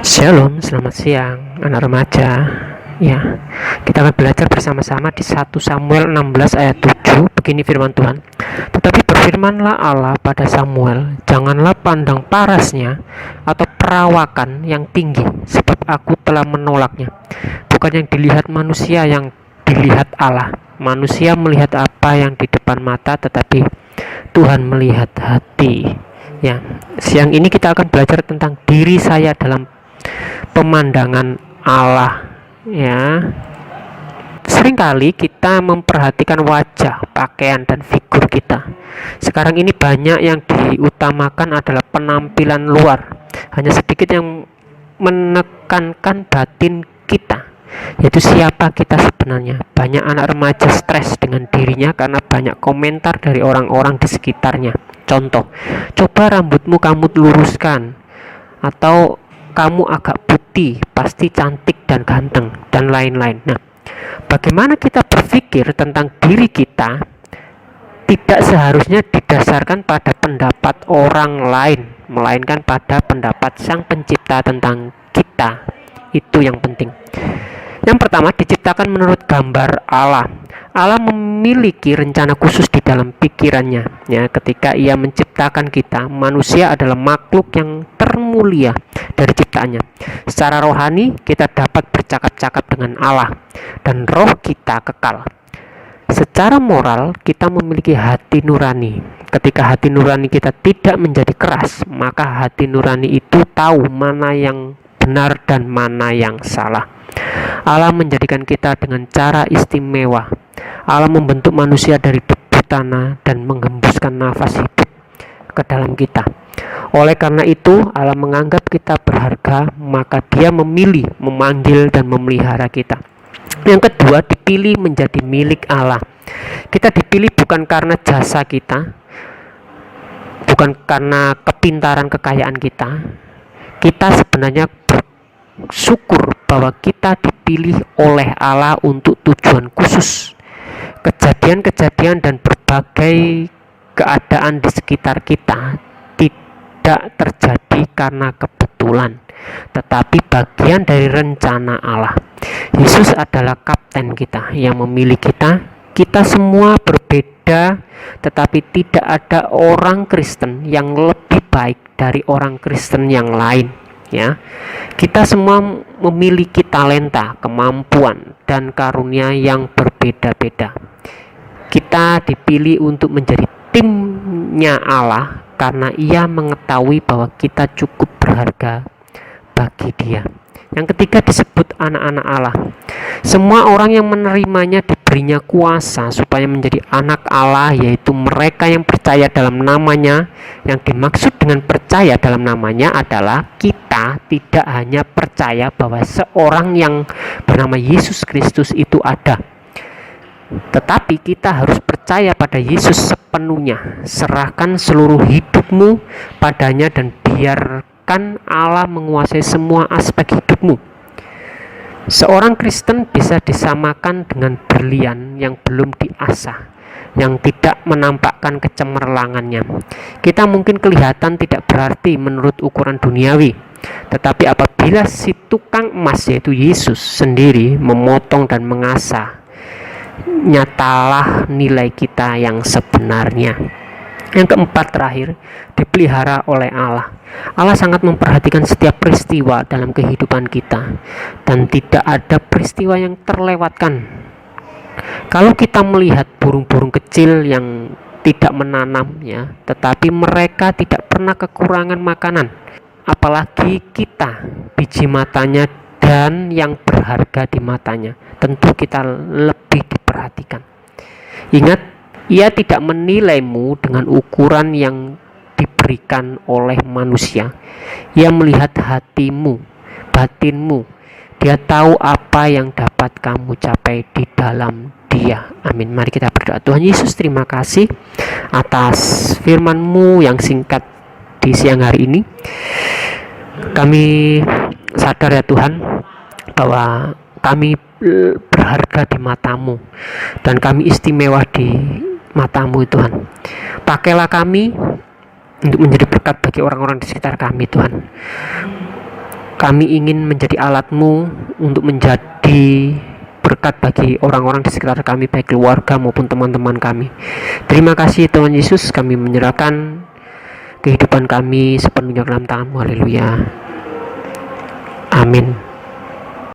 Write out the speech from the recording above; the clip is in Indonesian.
Shalom, selamat siang anak remaja. Ya, kita akan belajar bersama-sama di 1 Samuel 16 ayat 7. Begini firman Tuhan. Tetapi berfirmanlah Allah pada Samuel, janganlah pandang parasnya atau perawakan yang tinggi, sebab aku telah menolaknya. Bukan yang dilihat manusia yang dilihat Allah. Manusia melihat apa yang di depan mata, tetapi Tuhan melihat hati. Ya, siang ini kita akan belajar tentang diri saya dalam pemandangan Allah. Ya, seringkali kita memperhatikan wajah, pakaian, dan figur kita. Sekarang ini banyak yang diutamakan adalah penampilan luar, hanya sedikit yang menekankan batin kita, yaitu siapa kita sebenarnya. Banyak anak remaja stres dengan dirinya karena banyak komentar dari orang-orang di sekitarnya. Contoh, coba rambutmu kamu luruskan, atau kamu agak putih, pasti cantik dan ganteng, dan lain-lain. Nah, bagaimana kita berpikir tentang diri kita tidak seharusnya didasarkan pada pendapat orang lain, melainkan pada pendapat Sang Pencipta tentang kita. Itu yang penting. Yang pertama, diciptakan menurut gambar Allah. Allah memiliki rencana khusus di dalam pikirannya. Ya, ketika Ia menciptakan kita, manusia adalah makhluk yang termulia dari ciptaannya. Secara rohani, kita dapat bercakap-cakap dengan Allah, dan roh kita kekal. Secara moral, kita memiliki hati nurani. Ketika hati nurani kita tidak menjadi keras, maka hati nurani itu tahu mana yang benar dan mana yang salah. Allah menjadikan kita dengan cara istimewa. Allah membentuk manusia dari debu tanah dan menghembuskan nafas hidup ke dalam kita. Oleh karena itu, Allah menganggap kita berharga, maka Dia memilih, memanggil, dan memelihara kita. Yang kedua, dipilih menjadi milik Allah. Kita dipilih bukan karena jasa kita, bukan karena kepintaran kekayaan kita. Kita sebenarnya bersyukur bahwa kita dipilih oleh Allah untuk tujuan khusus. Kejadian-kejadian dan berbagai keadaan di sekitar kita tidak terjadi karena kebetulan, tetapi bagian dari rencana Allah. Yesus adalah kapten kita yang memilih kita. Kita semua berbeda, tetapi tidak ada orang Kristen yang lebih baik dari orang Kristen yang lain. Ya, kita semua memiliki talenta, kemampuan, dan karunia yang berbeda-beda. Kita dipilih untuk menjadi timnya Allah karena Ia mengetahui bahwa kita cukup berharga bagi Dia. Yang ketiga, disebut anak-anak Allah. Semua orang yang menerimanya diberinya kuasa supaya menjadi anak Allah, yaitu mereka yang percaya dalam namanya. Yang dimaksud dengan percaya dalam namanya adalah kita tidak hanya percaya bahwa seorang yang bernama Yesus Kristus itu ada, tetapi kita harus percaya pada Yesus sepenuhnya. Serahkan seluruh hidupmu padanya dan biarkan Allah menguasai semua aspek hidupmu. Seorang Kristen bisa disamakan dengan berlian yang belum diasah, yang tidak menampakkan kecemerlangannya. Kita mungkin kelihatan tidak berarti menurut ukuran duniawi, tetapi apabila si tukang emas, yaitu Yesus sendiri, memotong dan mengasah, nyatalah nilai kita yang sebenarnya. Yang keempat, terakhir, dipelihara oleh Allah. Allah sangat memperhatikan setiap peristiwa dalam kehidupan kita, dan tidak ada peristiwa yang terlewatkan. Kalau kita melihat burung-burung kecil yang tidak menanam, ya, tetapi mereka tidak pernah kekurangan makanan, apalagi kita, biji matanya dan yang berharga di matanya, tentu kita lebih diperhatikan. Ingat, Ia tidak menilaimu dengan ukuran yang diberikan oleh manusia. Ia melihat hatimu, batinmu. Dia tahu apa yang dapat kamu capai di dalam Dia. Amin. Mari kita berdoa. Tuhan Yesus, terima kasih atas firman-Mu yang singkat di siang hari ini. Kami sadar ya Tuhan, bahwa kami berharga di mata-Mu, dan kami istimewa di mata-Mu Tuhan. Pakailah kami untuk menjadi berkat bagi orang-orang di sekitar kami Tuhan. Kami ingin menjadi alat-Mu untuk menjadi berkat bagi orang-orang di sekitar kami, baik keluarga maupun teman-teman kami. Terima kasih Tuhan Yesus, kami menyerahkan kehidupan kami sepenuhnya dalam tangan-Mu. Haleluya. Amin.